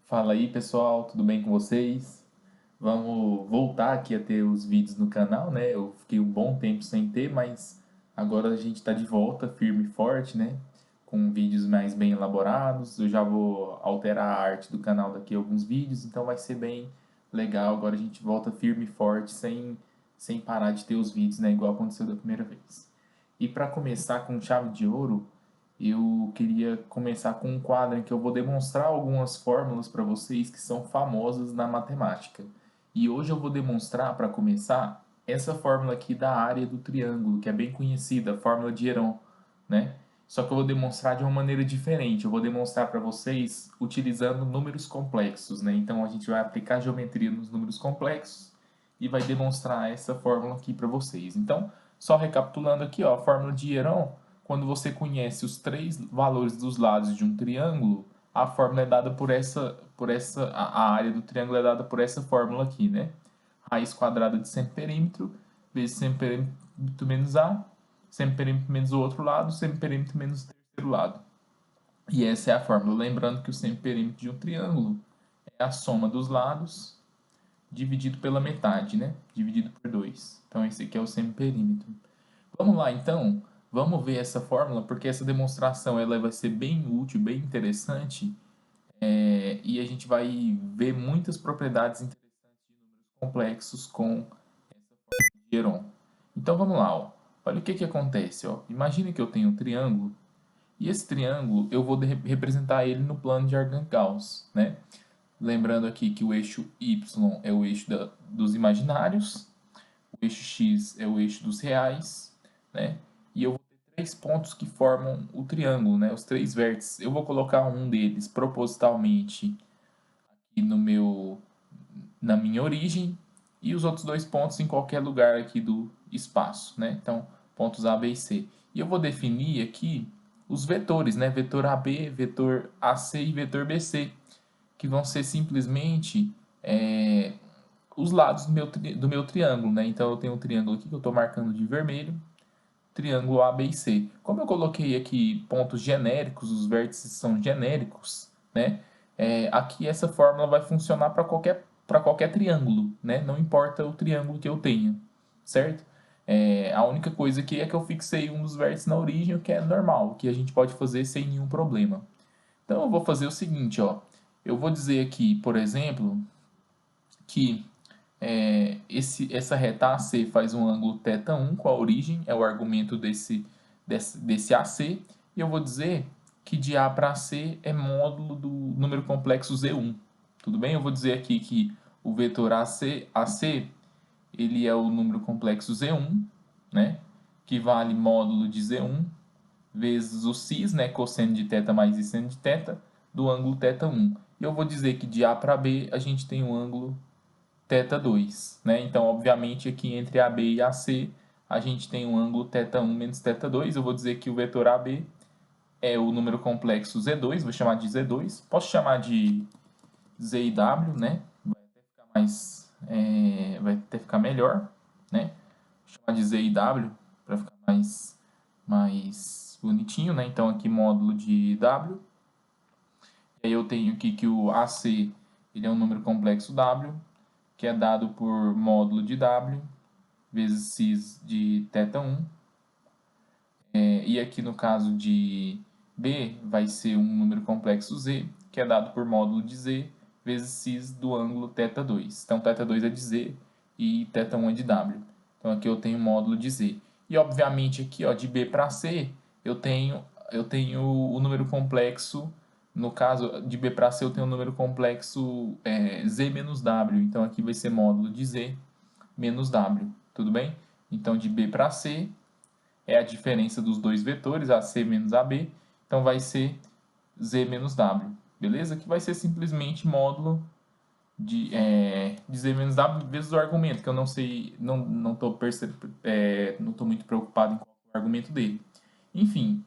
Fala aí pessoal, tudo bem com vocês? Vamos voltar aqui a ter os vídeos no canal, né? Eu fiquei um bom tempo sem ter, mas agora a gente está de volta, firme e forte, né? Com vídeos mais bem elaborados. Eu já vou alterar a arte do canal daqui a alguns vídeos, então vai ser bem legal. Agora a gente volta firme e forte, sem parar de ter os vídeos, né? Igual aconteceu da primeira vez. E para começar com chave de ouro, eu queria começar com um quadro em que eu vou demonstrar algumas fórmulas para vocês que são famosas na matemática. E hoje eu vou demonstrar, para começar, essa fórmula aqui da área do triângulo, que é bem conhecida, a fórmula de Heron, né? Só que eu vou demonstrar de uma maneira diferente. Eu vou demonstrar para vocês utilizando números complexos, né? Então a gente vai aplicar geometria nos números complexos e vai demonstrar essa fórmula aqui para vocês. Então, só recapitulando aqui, ó, a fórmula de Heron, quando você conhece os três valores dos lados de um triângulo, a fórmula é dada a área do triângulo é dada por essa fórmula aqui, né? Raiz quadrada de semiperímetro vezes semiperímetro menos A, semiperímetro menos o outro lado, semiperímetro menos o terceiro lado. E essa é a fórmula. Lembrando que o semiperímetro de um triângulo é a soma dos lados dividido pela metade, né? Dividido por 2. Então esse aqui é o semiperímetro. Vamos lá, então. Vamos ver essa fórmula, porque essa demonstração ela vai ser bem útil, bem interessante, e a gente vai ver muitas propriedades interessantes de números complexos com Heron. Então vamos lá, ó. Olha o que que acontece, ó. Imagine que eu tenho um triângulo, e esse triângulo eu vou representar ele no plano de Argand-Gauss, né? Lembrando aqui que o eixo Y é o eixo dos imaginários, o eixo X é o eixo dos reais, né? E eu vou ter três pontos que formam o triângulo, né? Os três vértices. Eu vou colocar um deles propositalmente aqui na minha origem e os outros dois pontos em qualquer lugar aqui do espaço, né? Então, pontos A, B e C. E eu vou definir aqui os vetores, né? Vetor AB, vetor AC e vetor BC, que vão ser simplesmente os lados do meu triângulo, né? Então eu tenho um triângulo aqui que eu estou marcando de vermelho, triângulo A, B e C. Como eu coloquei aqui pontos genéricos, os vértices são genéricos, né? Aqui essa fórmula vai funcionar para qualquer triângulo, né? Não importa o triângulo que eu tenha, certo? A única coisa aqui é que eu fixei um dos vértices na origem, o que é normal, que a gente pode fazer sem nenhum problema. Então eu vou fazer o seguinte, ó. Eu vou dizer aqui, por exemplo, que essa reta AC faz um ângulo θ1 com a origem, é o argumento desse AC, e eu vou dizer que de A para C é módulo do número complexo Z1. Tudo bem? Eu vou dizer aqui que o vetor AC ele é o número complexo Z1, né? Que vale módulo de Z1 vezes o cis, né? Cosseno de θ mais seno de θ, do ângulo θ1. E eu vou dizer que de A para B a gente tem um ângulo θ2, né? Então, obviamente, aqui entre AB e AC, a gente tem um ângulo θ1 menos θ2. Eu vou dizer que o vetor AB é o número complexo Z2, vou chamar de Z2. Posso chamar de Z e W, né? Vai até ficar melhor, né? Vou chamar de Z e W para ficar mais bonitinho, né? Então, aqui módulo de W. E aí eu tenho aqui que o AC ele é um número complexo W, que é dado por módulo de W vezes cis de θ1. E aqui no caso de B vai ser um número complexo Z, que é dado por módulo de Z vezes cis do ângulo θ2. Então θ2 é de Z e θ1 é de W. Então aqui eu tenho módulo de Z. E obviamente aqui, ó, de B para C, eu tenho o número complexo. No caso de B para C, eu tenho o número complexo Z menos W. Então aqui vai ser módulo de Z menos W. Tudo bem? Então de B para C é a diferença dos dois vetores, AC menos AB. Então vai ser Z menos W. Beleza? Que vai ser simplesmente módulo de Z menos W vezes o argumento, que eu não sei, não estou não tô muito preocupado em qual é o argumento dele. Enfim,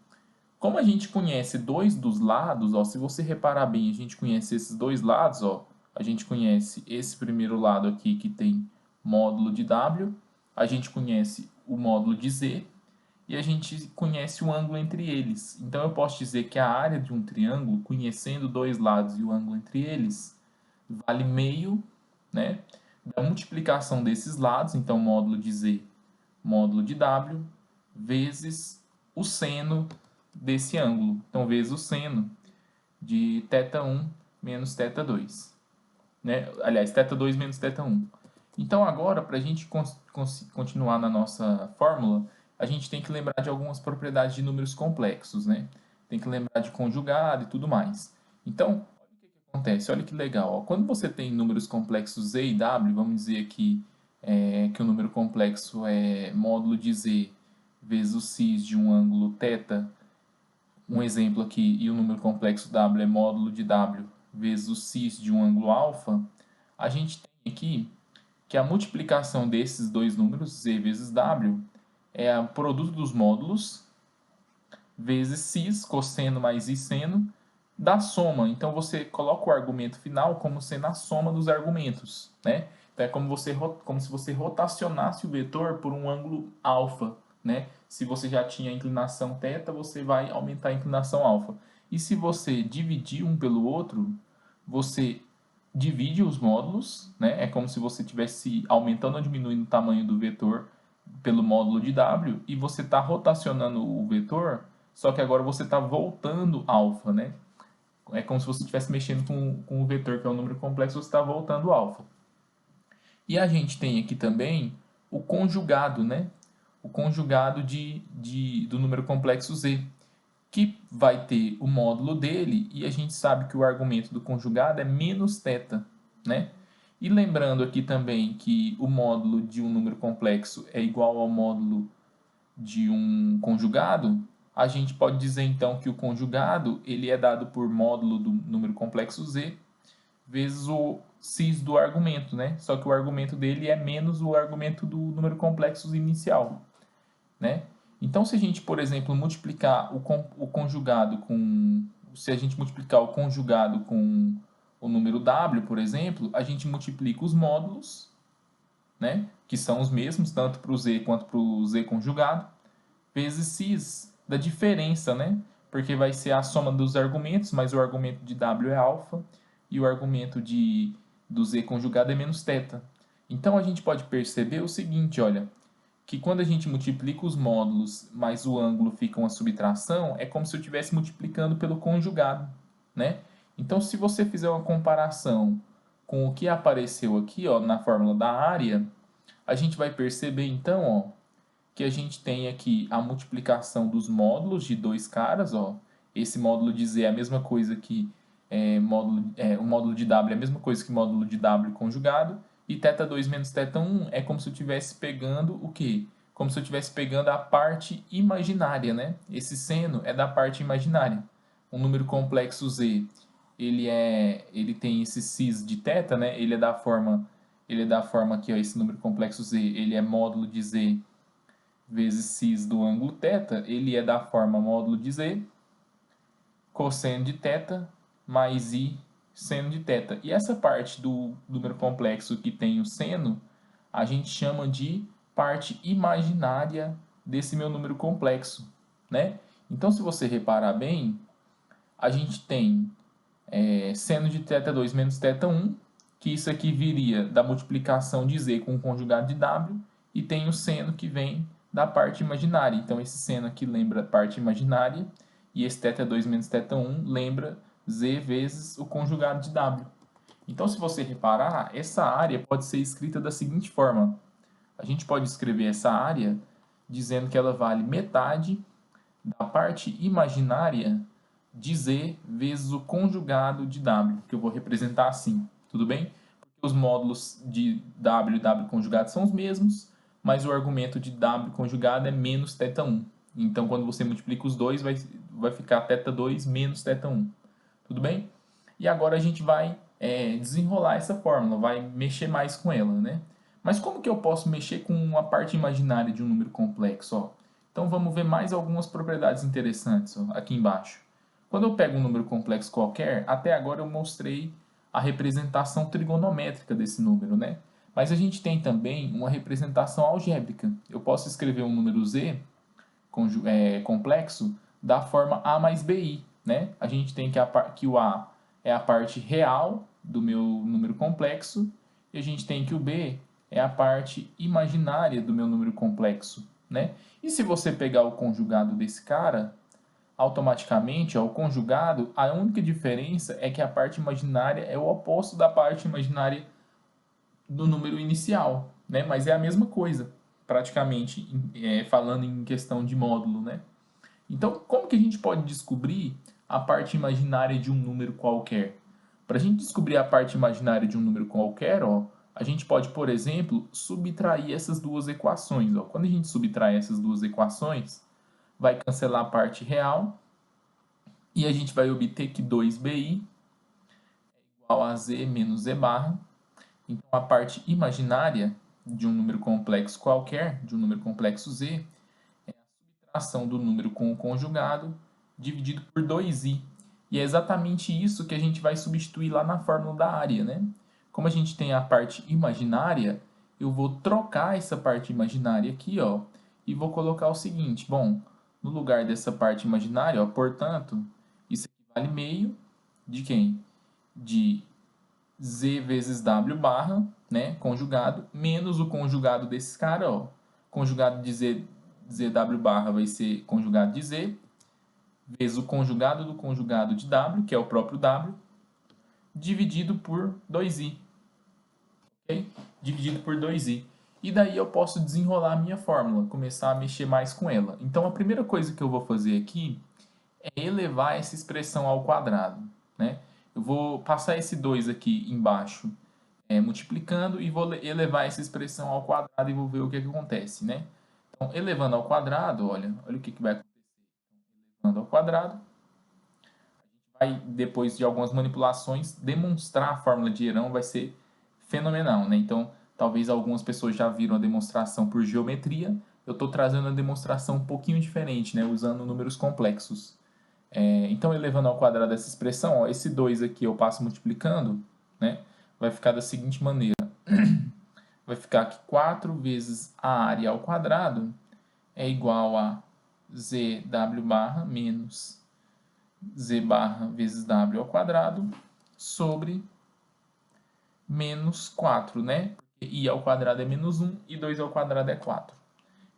como a gente conhece dois dos lados, ó, se você reparar bem, a gente conhece esses dois lados, ó, a gente conhece esse primeiro lado aqui que tem módulo de W, a gente conhece o módulo de Z, e a gente conhece o ângulo entre eles. Então eu posso dizer que a área de um triângulo, conhecendo dois lados e o ângulo entre eles, vale meio, né, da multiplicação desses lados, então módulo de Z, módulo de W, vezes o seno desse ângulo. Então, vezes o seno de θ1 menos θ2. Né? Aliás, θ2 menos θ1. Então, agora, para a gente continuar na nossa fórmula, a gente tem que lembrar de algumas propriedades de números complexos, né? Tem que lembrar de conjugado e tudo mais. Então, olha o que acontece, olha que legal. Ó. Quando você tem números complexos Z e W, vamos dizer aqui que o número complexo é módulo de Z vezes o cis de um ângulo θ, um exemplo aqui, e o número complexo W é módulo de W vezes o cis de um ângulo alfa, a gente tem aqui que a multiplicação desses dois números, Z vezes W, é o produto dos módulos vezes cis, cosseno mais i seno, da soma. Então você coloca o argumento final como sendo a soma dos argumentos, né? Então é como se você rotacionasse o vetor por um ângulo alfa, né? Se você já tinha a inclinação θ, você vai aumentar a inclinação alfa. E se você dividir um pelo outro, você divide os módulos, né? É como se você estivesse aumentando ou diminuindo o tamanho do vetor pelo módulo de W, e você está rotacionando o vetor, só que agora você está voltando alfa, né? É como se você estivesse mexendo com o vetor, que é um número complexo, você está voltando alfa. E a gente tem aqui também o conjugado, né? O conjugado do número complexo Z, que vai ter o módulo dele, e a gente sabe que o argumento do conjugado é menos θ, né? E lembrando aqui também que o módulo de um número complexo é igual ao módulo de um conjugado, a gente pode dizer então que o conjugado ele é dado por módulo do número complexo Z vezes o cis do argumento, né? Só que o argumento dele é menos o argumento do número complexo inicial, né? Então, se a gente, por exemplo, multiplicar o conjugado com... Se a gente multiplicar o conjugado com o número W, por exemplo, a gente multiplica os módulos, né? Que são os mesmos, tanto para o Z quanto para o Z conjugado, vezes cis da diferença, né? Porque vai ser a soma dos argumentos, mas o argumento de W é alfa e o argumento do Z conjugado é menos θ. Então, a gente pode perceber o seguinte, olha, que quando a gente multiplica os módulos, mas o ângulo fica uma subtração, é como se eu estivesse multiplicando pelo conjugado, né? Então, se você fizer uma comparação com o que apareceu aqui, ó, na fórmula da área, a gente vai perceber, então, ó, que a gente tem aqui a multiplicação dos módulos de dois caras, ó. Esse módulo de Z é a mesma coisa que o módulo de W é a mesma coisa que módulo de W conjugado, e θ2 menos θ1 é como se eu estivesse pegando o quê? Como se eu estivesse pegando a parte imaginária, né? Esse seno é da parte imaginária. Um número complexo Z, ele tem esse cis de θ, né? Ele é da forma aqui, ó, esse número complexo Z, ele é módulo de Z vezes cis do ângulo θ, ele é da forma módulo de Z, cosseno de θ, mais i seno de θ. E essa parte do número complexo que tem o seno, a gente chama de parte imaginária desse meu número complexo, né? Então, se você reparar bem, a gente tem seno de θ2 menos θ1, que isso aqui viria da multiplicação de Z com o conjugado de W, e tem o seno que vem da parte imaginária. Então, esse seno aqui lembra a parte imaginária, e esse θ2 menos θ1 lembra Z vezes o conjugado de W. Então, se você reparar, essa área pode ser escrita da seguinte forma. A gente pode escrever essa área dizendo que ela vale metade da parte imaginária de Z vezes o conjugado de W, que eu vou representar assim, tudo bem? Porque os módulos de W e W conjugado são os mesmos, mas o argumento de W conjugado é menos θ1. Então, quando você multiplica os dois, vai ficar θ2 menos θ1. Tudo bem? E agora a gente vai desenrolar essa fórmula, vai mexer mais com ela, né? Mas como que eu posso mexer com uma parte imaginária de um número complexo? Ó? Então vamos ver mais algumas propriedades interessantes ó, aqui embaixo. Quando eu pego um número complexo qualquer, até agora eu mostrei a representação trigonométrica desse número, né? Mas a gente tem também uma representação algébrica. Eu posso escrever um número z complexo da forma A mais BI, né? A gente tem que o A é a parte real do meu número complexo e a gente tem que o B é a parte imaginária do meu número complexo, né? E se você pegar o conjugado desse cara, automaticamente, ó, o conjugado, a única diferença é que a parte imaginária é o oposto da parte imaginária do número inicial, né? Mas é a mesma coisa, praticamente, falando em questão de módulo, né? Então, como que a gente pode descobrir a parte imaginária de um número qualquer? Para a gente descobrir a parte imaginária de um número qualquer, ó, a gente pode, por exemplo, subtrair essas duas equações. Ó. Quando a gente subtrai essas duas equações, vai cancelar a parte real e a gente vai obter que 2bi é igual a z menos z barra. Então, a parte imaginária de um número complexo qualquer, de um número complexo z, é a subtração do número com o conjugado dividido por 2i. E é exatamente isso que a gente vai substituir lá na fórmula da área, né? Como a gente tem a parte imaginária, eu vou trocar essa parte imaginária aqui, ó, e vou colocar o seguinte, bom, no lugar dessa parte imaginária, ó, portanto, isso aqui vale meio de quem? De z vezes w barra, né, conjugado, menos o conjugado desse cara, ó. Conjugado de zw barra vai ser conjugado de z, vezes o conjugado do conjugado de w, que é o próprio w, dividido por 2i. Ok? Dividido por 2i. E daí eu posso desenrolar a minha fórmula, começar a mexer mais com ela. Então a primeira coisa que eu vou fazer aqui é elevar essa expressão ao quadrado, né? Eu vou passar esse 2 aqui embaixo multiplicando e vou elevar essa expressão ao quadrado e vou ver o que acontece, né? Então, elevando ao quadrado, olha o que vai acontecer. Elevando ao quadrado, vai, depois de algumas manipulações, demonstrar a fórmula de Herão vai ser fenomenal, né? Então, talvez algumas pessoas já viram a demonstração por geometria, eu estou trazendo a demonstração um pouquinho diferente, né? Usando números complexos. Então, elevando ao quadrado essa expressão, ó, esse 2 aqui eu passo multiplicando, né? Vai ficar da seguinte maneira. Vai ficar que 4 vezes a área ao quadrado é igual a zw barra menos z barra vezes w ao quadrado sobre menos 4, né? I ao quadrado é menos 1 e 2 ao quadrado é 4.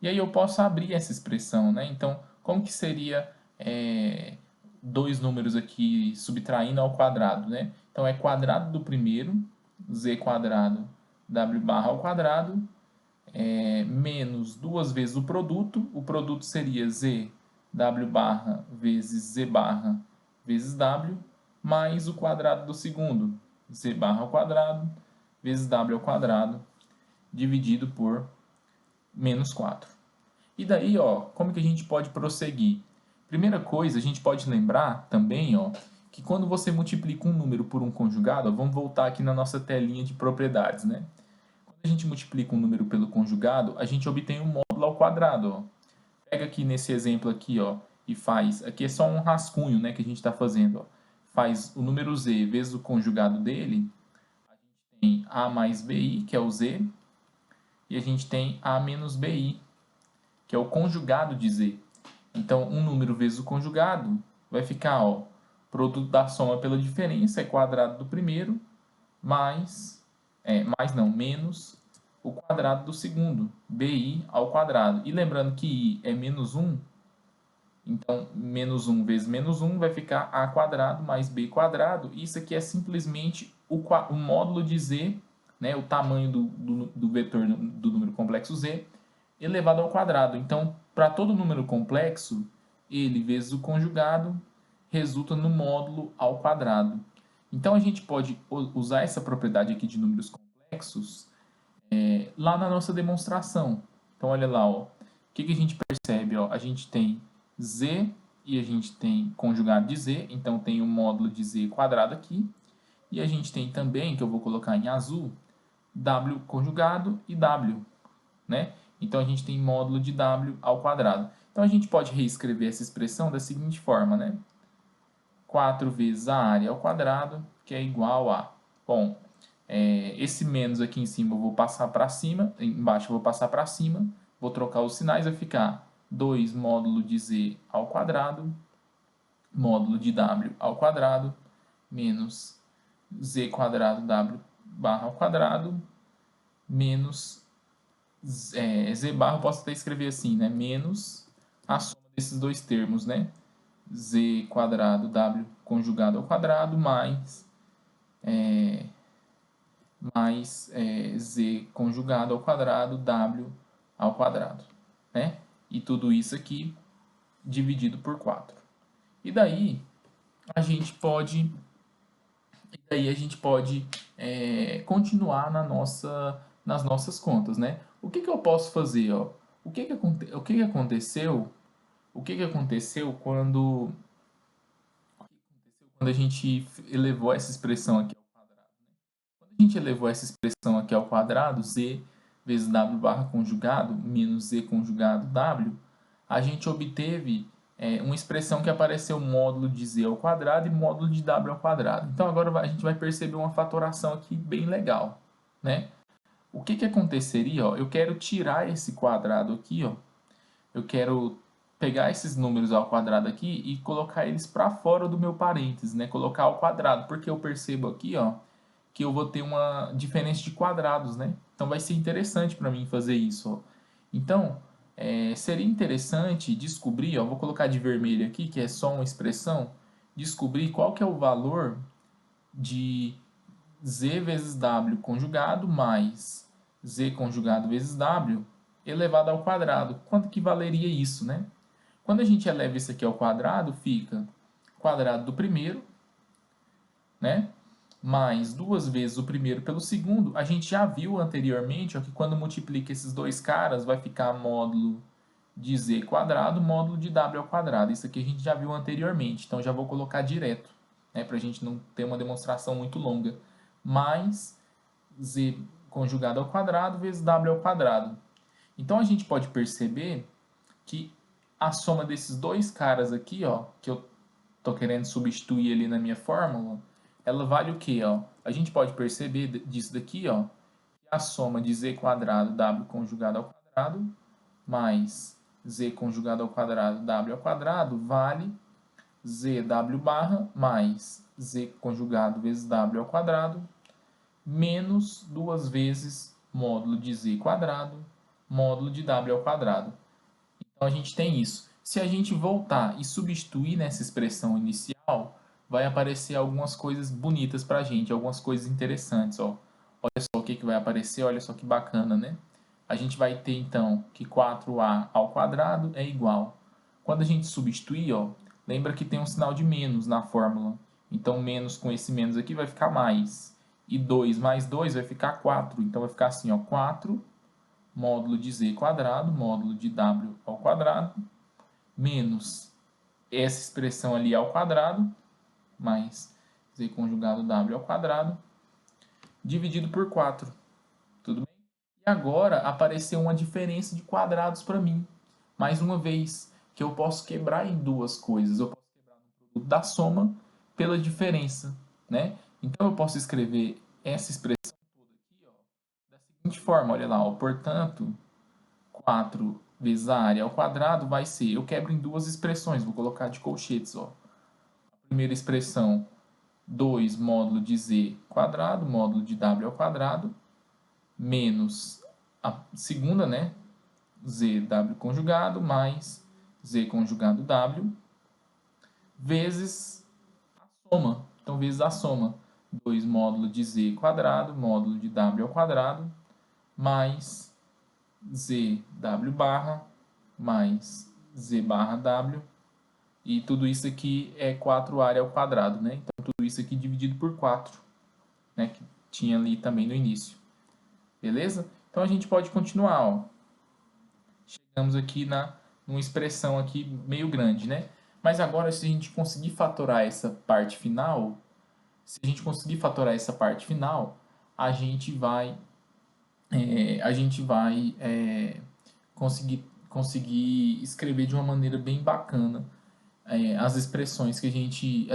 E aí eu posso abrir essa expressão, né? Então, como que seria dois números aqui subtraindo ao quadrado, né? Então, é quadrado do primeiro, z quadrado, w barra ao quadrado, menos duas vezes o produto seria z w barra vezes z barra vezes w, mais o quadrado do segundo, z barra ao quadrado vezes w ao quadrado, dividido por menos 4. E daí, ó, como que a gente pode prosseguir? Primeira coisa, a gente pode lembrar também, ó, que quando você multiplica um número por um conjugado, ó, vamos voltar aqui na nossa telinha de propriedades, né? Quando a gente multiplica um número pelo conjugado, a gente obtém um módulo ao quadrado, ó. Pega aqui nesse exemplo aqui, ó, e faz, aqui é só um rascunho, né, que a gente está fazendo, ó. Faz o número z vezes o conjugado dele, a gente tem a mais bi, que é o z, e a gente tem a menos bi, que é o conjugado de z. Então, um número vezes o conjugado vai ficar, ó, produto da soma pela diferença é quadrado do primeiro, menos o quadrado do segundo, bi ao quadrado. E lembrando que i é menos 1, então menos 1 vezes menos 1 vai ficar a quadrado mais b quadrado. Isso aqui é simplesmente o módulo de z, né, o tamanho do vetor do número complexo z, elevado ao quadrado. Então, para todo número complexo, ele vezes o conjugado resulta no módulo ao quadrado. Então, a gente pode usar essa propriedade aqui de números complexos lá na nossa demonstração. Então, olha lá, ó, o que a gente percebe? Ó, a gente tem z e a gente tem conjugado de z, então tem o módulo de z quadrado aqui. E a gente tem também, que eu vou colocar em azul, w conjugado e w, né? Então, a gente tem módulo de w ao quadrado. Então, a gente pode reescrever essa expressão da seguinte forma, né? 4 vezes a área ao quadrado, que é igual a... Bom, esse menos aqui em cima eu vou passar para cima, embaixo eu vou passar para cima, vou trocar os sinais, vai ficar 2 módulo de z ao quadrado, módulo de w ao quadrado, menos z quadrado w barra ao quadrado, menos z barra, eu posso até escrever assim, né? Menos a soma desses dois termos, né? Z quadrado w conjugado ao quadrado mais z conjugado ao quadrado w ao quadrado, né? E tudo isso aqui dividido por 4. E daí a gente pode continuar nas nossas contas, né? O que eu posso fazer, ó? O que aconteceu? O que aconteceu quando a gente elevou essa expressão aqui ao quadrado, né? Quando a gente elevou essa expressão aqui ao quadrado, z vezes w barra conjugado menos z conjugado w, a gente obteve uma expressão que apareceu módulo de z ao quadrado e módulo de w ao quadrado. Então agora a gente vai perceber uma fatoração aqui bem legal, né? O que aconteceria? Ó, eu quero tirar esse quadrado aqui, ó. Eu quero pegar esses números ao quadrado aqui e colocar eles para fora do meu parênteses, né? Colocar ao quadrado, porque eu percebo aqui, ó, que eu vou ter uma diferença de quadrados, né? Então vai ser interessante para mim fazer isso, ó. Então, seria interessante descobrir, ó, vou colocar de vermelho aqui, que é só uma expressão, descobrir qual que é o valor de z vezes w conjugado mais z conjugado vezes w elevado ao quadrado. Quanto que valeria isso, né? Quando a gente eleva isso aqui ao quadrado, fica quadrado do primeiro, né? Mais 2 vezes o primeiro pelo segundo. A gente já viu anteriormente, ó, que quando multiplica esses dois caras, vai ficar módulo de z quadrado, módulo de w ao quadrado. Isso aqui a gente já viu anteriormente, então já vou colocar direto, né? Para a gente não ter uma demonstração muito longa. Mais z conjugado ao quadrado vezes w ao quadrado. Então a gente pode perceber que a soma desses dois caras aqui, ó, que eu tô querendo substituir ali na minha fórmula, ela vale o quê, ó? A gente pode perceber disso daqui, ó, que a soma de z quadrado w conjugado ao quadrado mais z conjugado ao quadrado w ao quadrado vale zw barra mais z conjugado vezes w ao quadrado menos 2 vezes módulo de z quadrado módulo de w ao quadrado. Então a gente tem isso. Se a gente voltar e substituir nessa expressão inicial, vai aparecer algumas coisas bonitas para a gente, algumas coisas interessantes. Ó. Olha só o que vai aparecer, olha só que bacana, né? A gente vai ter então que 4a ao quadrado é igual. Quando a gente substituir, ó, lembra que tem um sinal de menos na fórmula. Então menos com esse menos aqui vai ficar mais. E 2 mais 2 vai ficar 4. Então vai ficar assim, ó, 4 módulo de z quadrado, módulo de w ao quadrado, menos essa expressão ali ao quadrado, mais z conjugado w ao quadrado, dividido por 4. Tudo bem? E agora apareceu uma diferença de quadrados para mim. Mais uma vez, que eu posso quebrar em duas coisas. Eu posso quebrar no produto da soma pela diferença, né? Então eu posso escrever essa expressão toda aqui, ó, da seguinte forma, olha lá, ó, portanto, 4 vezes a área ao quadrado vai ser, eu quebro em duas expressões, vou colocar de colchetes, ó. A primeira expressão, 2 módulo de z quadrado, módulo de w ao quadrado, menos a segunda, né, zw conjugado, mais z conjugado w, vezes a soma. Então, vezes a soma, 2 módulo de z quadrado, módulo de w ao quadrado, mais zw barra mais z barra w, e tudo isso aqui é 4 área ao quadrado, né? Então tudo isso aqui dividido por 4, né? Que tinha ali também no início. Beleza? Então a gente pode continuar, ó. Chegamos aqui numa expressão aqui meio grande, né? Mas agora se a gente conseguir fatorar essa parte final, a gente vai conseguir escrever de uma maneira bem bacana as expressões que a gente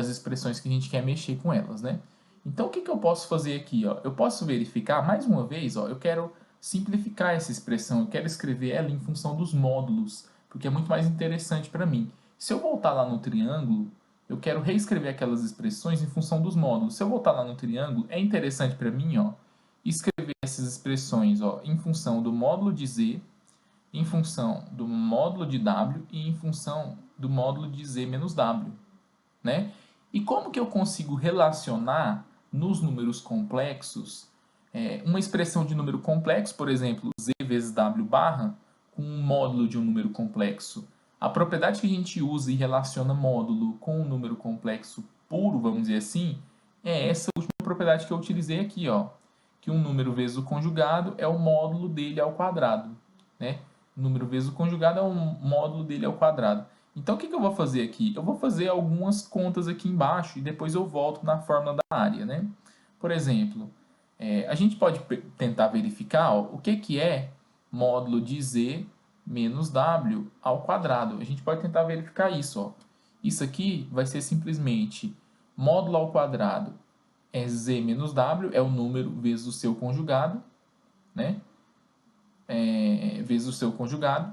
quer mexer com elas, né? Então, o que eu posso fazer aqui, ó? Eu posso verificar, mais uma vez, ó, eu quero simplificar essa expressão, eu quero escrever ela em função dos módulos, porque é muito mais interessante para mim. Se eu voltar lá no triângulo, eu quero reescrever aquelas expressões em função dos módulos. Se eu voltar lá no triângulo, é interessante para mim, ó, escrever essas expressões, ó, em função do módulo de z, em função do módulo de w e em função do módulo de z menos w, né? E como que eu consigo relacionar nos números complexos uma expressão de número complexo, por exemplo, z vezes w barra, com um módulo de um número complexo? A propriedade que a gente usa e relaciona módulo com um número complexo puro, vamos dizer assim, é essa última propriedade que eu utilizei aqui, ó, que um número vezes o conjugado é o módulo dele ao quadrado, né? Número vezes o conjugado é o módulo dele ao quadrado. Então, o que eu vou fazer aqui? Eu vou fazer algumas contas aqui embaixo e depois eu volto na fórmula da área, né? Por exemplo, a gente pode tentar verificar ó, o que é módulo de z menos w ao quadrado. A gente pode tentar verificar isso. Ó. Isso aqui vai ser simplesmente módulo ao quadrado é z menos w, é o número vezes o seu conjugado, né? Vezes o seu conjugado.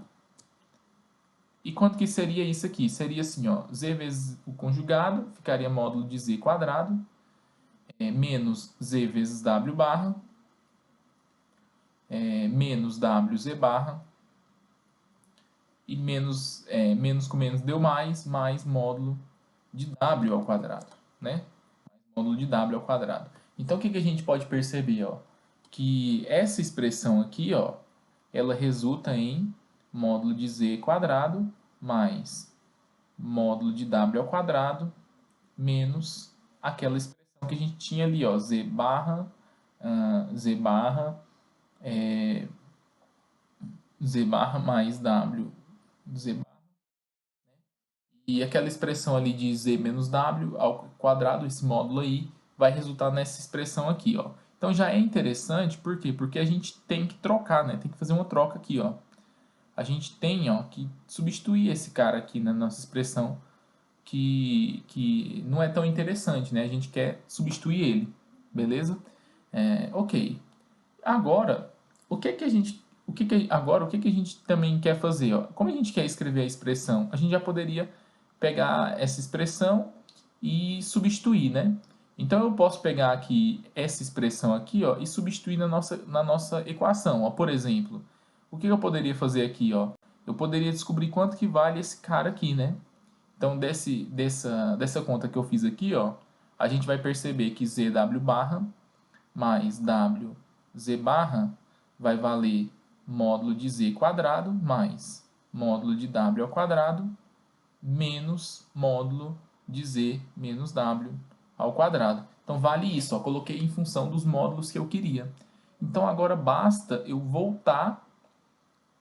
E quanto que seria isso aqui? Seria assim, ó, z vezes o conjugado, ficaria módulo de z quadrado, menos z vezes w barra, menos wz barra, e menos com menos deu mais módulo de w ao quadrado, né? Módulo de w ao quadrado. Então, o que a gente pode perceber, ó? Que essa expressão aqui, ó, ela resulta em módulo de z quadrado mais módulo de w ao quadrado menos aquela expressão que a gente tinha ali, ó, z barra mais w z barra, e aquela expressão ali de z menos w ao quadrado, esse módulo aí, vai resultar nessa expressão aqui, ó. Então já é interessante, por quê? Porque a gente tem que trocar, né? Tem que fazer uma troca aqui, ó. A gente tem, ó, que substituir esse cara aqui na nossa expressão que não é tão interessante, né? A gente quer substituir ele, beleza? Ok. Agora, agora, o que que a gente também quer fazer? Ó? Como a gente quer escrever a expressão, a gente já poderia pegar essa expressão e substituir, né? Então, eu posso pegar aqui essa expressão aqui, ó, e substituir na nossa equação. Ó. Por exemplo, o que eu poderia fazer aqui? Ó? Eu poderia descobrir quanto que vale esse cara aqui, né? Então, dessa conta que eu fiz aqui, ó, a gente vai perceber que zw barra mais wz barra vai valer módulo de z quadrado mais módulo de w ao quadrado menos módulo de z menos w ao quadrado. Então, vale isso. Ó, coloquei em função dos módulos que eu queria. Então, agora basta eu voltar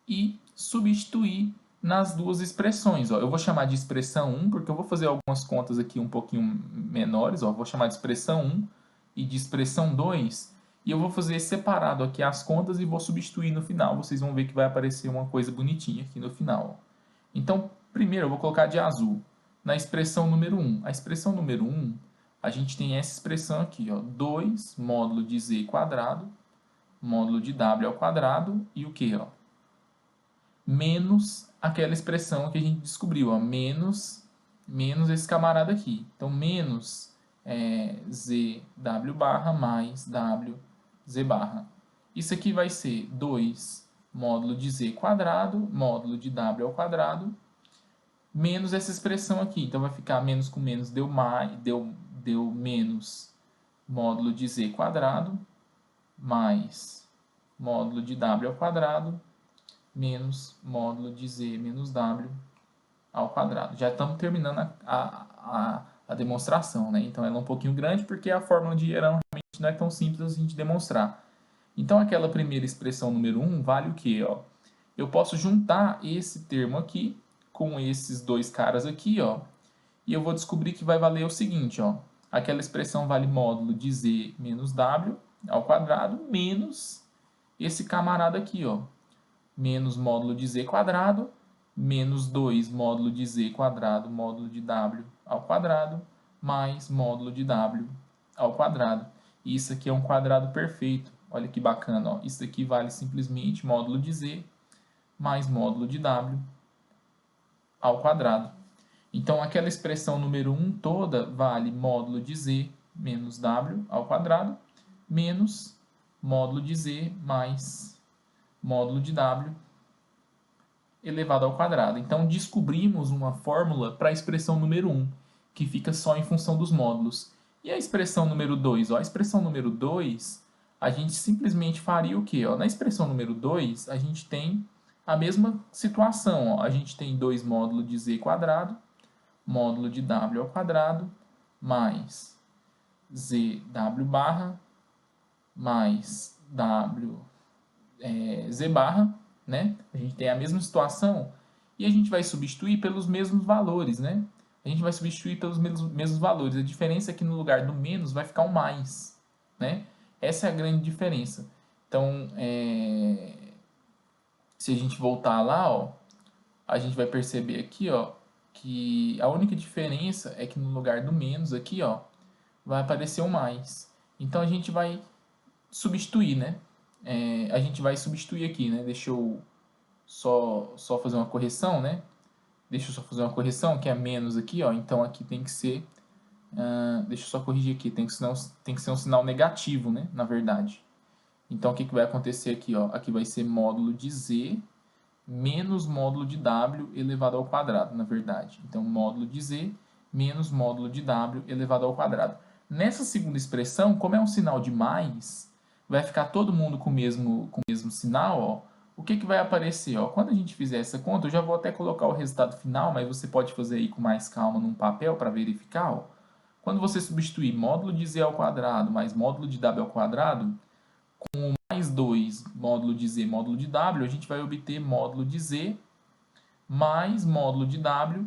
e substituir nas duas expressões. Ó. Eu vou chamar de expressão 1, porque eu vou fazer algumas contas aqui um pouquinho menores. Ó. Vou chamar de expressão 1 e de expressão 2. E eu vou fazer separado aqui as contas e vou substituir no final. Vocês vão ver que vai aparecer uma coisa bonitinha aqui no final. Ó. Então, primeiro eu vou colocar de azul na expressão número 1. A expressão número 1, a gente tem essa expressão aqui, ó, 2 módulo de z quadrado, módulo de w ao quadrado e o que? Menos aquela expressão que a gente descobriu, ó, menos esse camarada aqui. Então, menos zw barra mais wz barra. Isso aqui vai ser 2 módulo de z quadrado, módulo de w ao quadrado, menos essa expressão aqui. Então, vai ficar menos com menos deu menos módulo de z quadrado mais módulo de w ao quadrado menos módulo de z menos w ao quadrado. Já estamos terminando a demonstração, né? Então, ela é um pouquinho grande porque a fórmula de Hierão realmente não é tão simples a gente demonstrar. Então, aquela primeira expressão número 1 vale o quê? Ó? Eu posso juntar esse termo aqui com esses dois caras aqui, ó, e eu vou descobrir que vai valer o seguinte, ó, aquela expressão vale módulo de z menos w ao quadrado menos esse camarada aqui, ó, menos módulo de z quadrado menos 2 módulo de z quadrado módulo de w ao quadrado mais módulo de w ao quadrado. E isso aqui é um quadrado perfeito. Olha que bacana, ó. Isso aqui vale simplesmente módulo de z mais módulo de w ao quadrado. Então, aquela expressão número 1 toda vale módulo de z menos w ao quadrado, menos módulo de z mais módulo de w elevado ao quadrado. Então, descobrimos uma fórmula para a expressão número 1, que fica só em função dos módulos. E a expressão número 2? Ó, a expressão número 2, a gente simplesmente faria o quê? Ó, na expressão número 2, a gente tem a mesma situação. Ó. A gente tem 2 módulos de z quadrado, módulo de w ao quadrado, mais zw barra, mais z barra, né? A gente tem a mesma situação e a gente vai substituir pelos mesmos valores, né? A gente vai substituir pelos mesmos valores. A diferença é que no lugar do menos vai ficar um mais, né? Essa é a grande diferença. Então, se a gente voltar lá, ó, a gente vai perceber aqui, ó, que a única diferença é que no lugar do menos aqui, ó, vai aparecer um mais. Então a gente vai substituir, né? A gente vai substituir aqui, né? Deixa eu só fazer uma correção, né? Deixa eu só fazer uma correção, que é menos aqui, ó. Então aqui tem que ser... deixa eu só corrigir aqui. Tem que ser um sinal negativo, né? Na verdade. Então o que vai acontecer aqui, ó? Aqui vai ser módulo de z menos módulo de w elevado ao quadrado, na verdade. Então módulo de z menos módulo de w elevado ao quadrado. Nessa segunda expressão, como é um sinal de mais, vai ficar todo mundo com o mesmo sinal, ó. O que vai aparecer? Ó? Quando a gente fizer essa conta, eu já vou até colocar o resultado final, mas você pode fazer aí com mais calma num papel para verificar. Ó. Quando você substituir módulo de z ao quadrado mais módulo de w ao quadrado, com mais 2 módulo de z módulo de w, a gente vai obter módulo de z mais módulo de w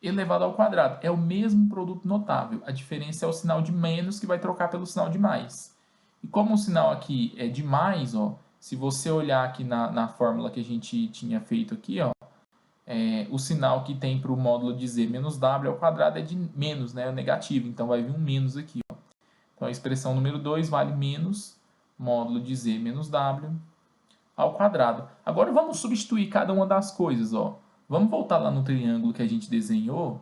elevado ao quadrado. É o mesmo produto notável. A diferença é o sinal de menos que vai trocar pelo sinal de mais. E como o sinal aqui é de mais, ó, se você olhar aqui na fórmula que a gente tinha feito aqui, ó, o sinal que tem para o módulo de z menos w ao quadrado é de menos, né, é negativo. Então vai vir um menos aqui. Ó. Então a expressão número 2 vale menos módulo de z menos w ao quadrado. Agora vamos substituir cada uma das coisas. Ó. Vamos voltar lá no triângulo que a gente desenhou.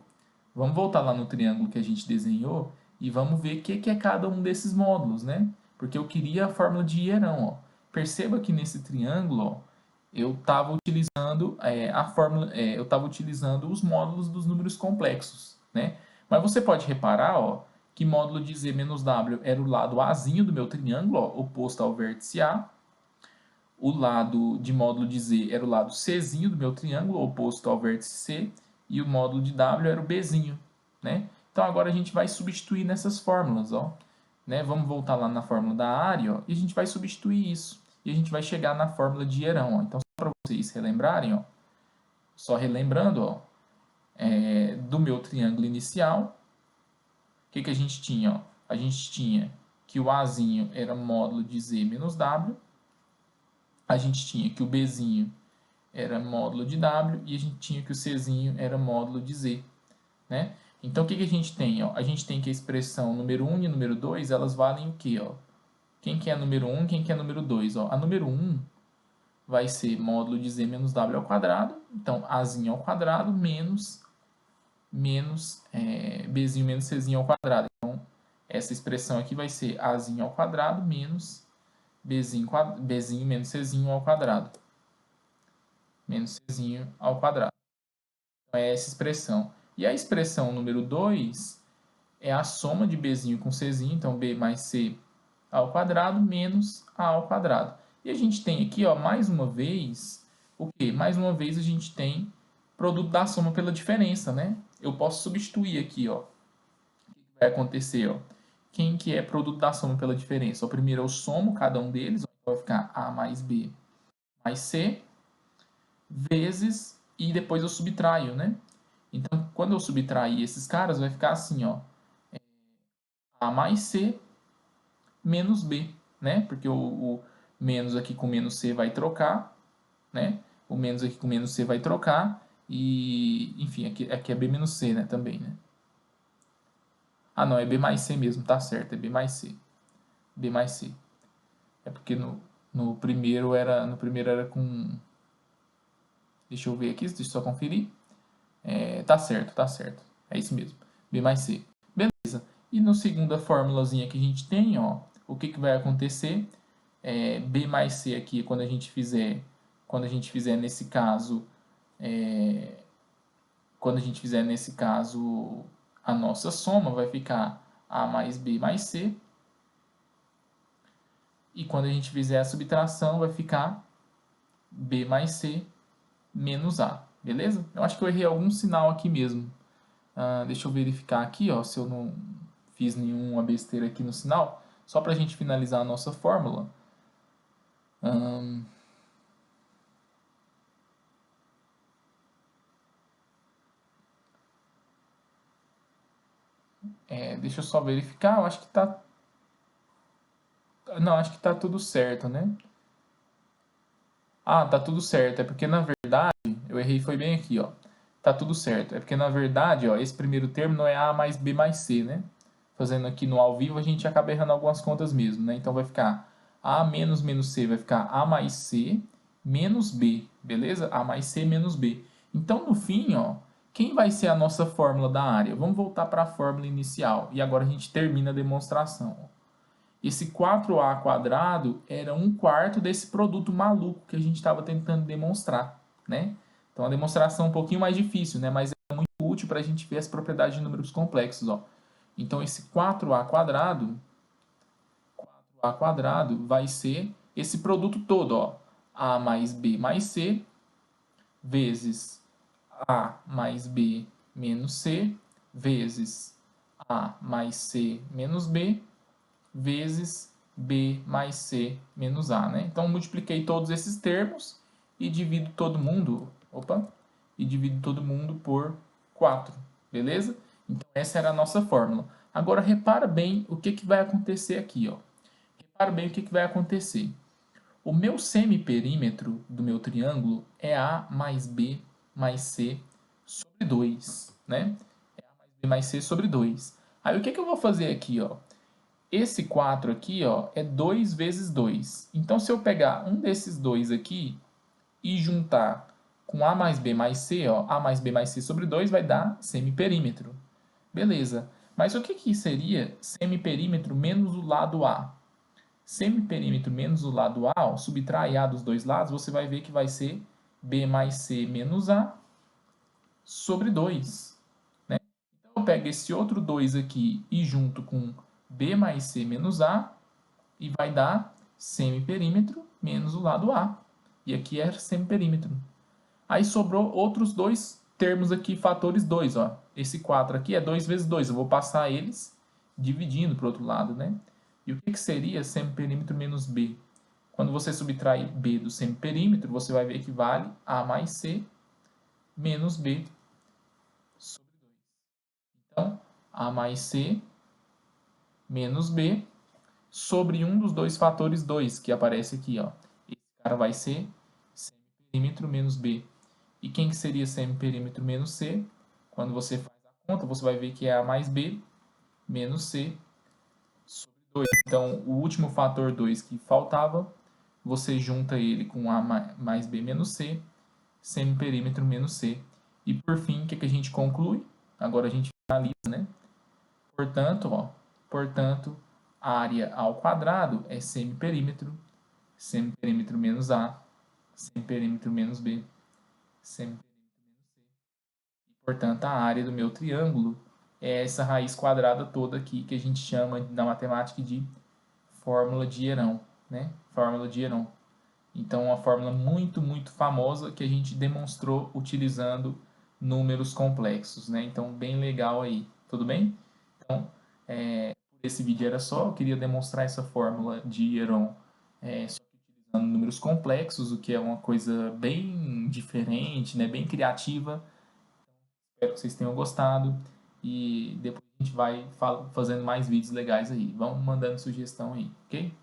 Vamos voltar lá no triângulo que a gente desenhou e vamos ver o que é cada um desses módulos, né? Porque eu queria a fórmula de hierão. Ó. Perceba que nesse triângulo, ó, eu estava utilizando a fórmula, eu estava utilizando os módulos dos números complexos, né? Mas você pode reparar, ó, que módulo de z menos w era o lado azinho do meu triângulo, ó, oposto ao vértice A. O lado de módulo de z era o lado Czinho do meu triângulo, oposto ao vértice C, e o módulo de W era o Bzinho, né? Então agora a gente vai substituir nessas fórmulas, ó. Né? Vamos voltar lá na fórmula da área, ó, e a gente vai substituir isso. E a gente vai chegar na fórmula de hierão, ó. Então, só para vocês relembrarem, ó, só relembrando, ó, do meu triângulo inicial, o que a gente tinha? Ó? A gente tinha que o Azinho era módulo de Z menos W, a gente tinha que o Bzinho era módulo de W e a gente tinha que o Czinho era módulo de Z, né? Então, o que a gente tem? Ó? A gente tem que a expressão número 1 e número 2, elas valem o quê? Ó? Quem que é número 1 quem que é número 2? Ó? A número 1 vai ser módulo de Z menos W ao quadrado, então Azinho ao quadrado menos Bzinho menos Czinho ao quadrado. Então, essa expressão aqui vai ser Azinho ao quadrado menos Bzinho menos Czinho ao quadrado. Menos Czinho ao quadrado. Então, é essa expressão. E a expressão número 2 é a soma de Bzinho com Czinho, então B mais C ao quadrado menos A ao quadrado. E a gente tem aqui, ó, mais uma vez, o quê? Mais uma vez a gente tem produto da soma pela diferença, né? Eu posso substituir aqui, ó. O que vai acontecer, ó? Quem que é produto da soma pela diferença? O primeiro eu somo cada um deles, ó, então vai ficar A mais B mais C, vezes, e depois eu subtraio, né? Então, quando eu subtrair esses caras, vai ficar assim, ó. A mais C menos B, né? Porque o menos aqui com menos C vai trocar, né? O menos aqui com menos C vai trocar. E, enfim, aqui é B menos C, né? Também, né? Ah, não, é B mais C mesmo, tá certo. É B mais C. B mais C. É porque no primeiro era com... Deixa eu ver aqui, deixa eu só conferir. Tá certo, tá certo. É isso mesmo. B mais C. Beleza. E no segunda formulazinha que a gente tem, ó, o que, que vai acontecer? B mais C aqui, quando a gente fizer nesse caso, quando a gente fizer nesse caso a nossa soma, vai ficar A mais B mais C. E quando a gente fizer a subtração, vai ficar B mais C menos A. Beleza? Eu acho que eu errei algum sinal aqui mesmo. Deixa eu verificar aqui, ó, se eu não fiz nenhuma besteira aqui no sinal. Só para a gente finalizar a nossa fórmula. Deixa eu só verificar. Eu acho que tá. Não, acho que tá tudo certo, né? Tá tudo certo. É porque na verdade, eu errei foi bem aqui, ó. Tá tudo certo. É porque na verdade, ó, esse primeiro termo não é A mais B mais C, né? Fazendo aqui no ao vivo, a gente acaba errando algumas contas mesmo, né? Então vai ficar A menos menos C, vai ficar A mais C menos B, beleza? A mais C menos B. Então no fim, ó, quem vai ser a nossa fórmula da área? Vamos voltar para a fórmula inicial. E agora a gente termina a demonstração, ó. Esse 4A quadrado era 1/4 desse produto maluco que a gente estava tentando demonstrar, né? Então a demonstração é um pouquinho mais difícil, né? Mas é muito útil para a gente ver as propriedades de números complexos, ó. Então esse 4A quadrado vai ser esse produto todo, ó. A mais B mais C vezes A mais B menos C vezes A mais C menos B vezes B mais C menos A, né? Então, multipliquei todos esses termos e divido todo mundo, e divido todo mundo por 4, beleza? Então, essa era a nossa fórmula. Agora, repara bem o que, que vai acontecer aqui, ó. Repara bem o que, que vai acontecer. O meu semiperímetro do meu triângulo é A mais B mais C sobre 2, né? É A mais B mais C sobre 2. Aí, o que, que eu vou fazer aqui, ó? Esse 4 aqui, ó, é 2 vezes 2. Então, se eu pegar um desses dois aqui e juntar com A mais B mais C, ó, A mais B mais C sobre 2 vai dar semiperímetro. Beleza. Mas o que, que seria semiperímetro menos o lado A? Semiperímetro menos o lado A, ó, subtrai A dos dois lados, você vai ver que vai ser B mais C menos A sobre 2. Né? Então, eu pego esse outro 2 aqui e junto com B mais C menos A, e vai dar semiperímetro menos o lado A. E aqui é semiperímetro. Aí sobrou outros dois termos aqui, fatores 2, ó. Esse 4 aqui é 2 vezes 2. Eu vou passar eles dividindo para o outro lado, né? E o que, que seria semiperímetro menos B? Quando você subtrai B do semiperímetro, você vai ver que vale A mais C menos B sobre 2. Então, A mais C menos B sobre um dos dois fatores 2 que aparece aqui, ó. Esse cara vai ser semiperímetro menos B. E quem que seria semiperímetro menos C? Quando você faz a conta, você vai ver que é A mais B menos C sobre 2. Então, o último fator 2 que faltava, você junta ele com A mais B menos C, semiperímetro menos C. E por fim, o que, que a gente conclui? Agora a gente finaliza, né? Portanto, ó, portanto, área ao quadrado é semiperímetro, semiperímetro menos A, semiperímetro menos B, semiperímetro menos C. E, portanto, a área do meu triângulo é essa raiz quadrada toda aqui que a gente chama na matemática de fórmula de Heron, né? Fórmula de Heron. Então, uma fórmula muito, muito famosa que a gente demonstrou utilizando números complexos, né? Então, bem legal aí. Tudo bem? Então, esse vídeo era só, eu queria demonstrar essa fórmula de Heron só que utilizando números complexos, o que é uma coisa bem diferente, né? Bem criativa. Espero que vocês tenham gostado e depois a gente vai fazendo mais vídeos legais aí. Vão mandando sugestão aí, ok?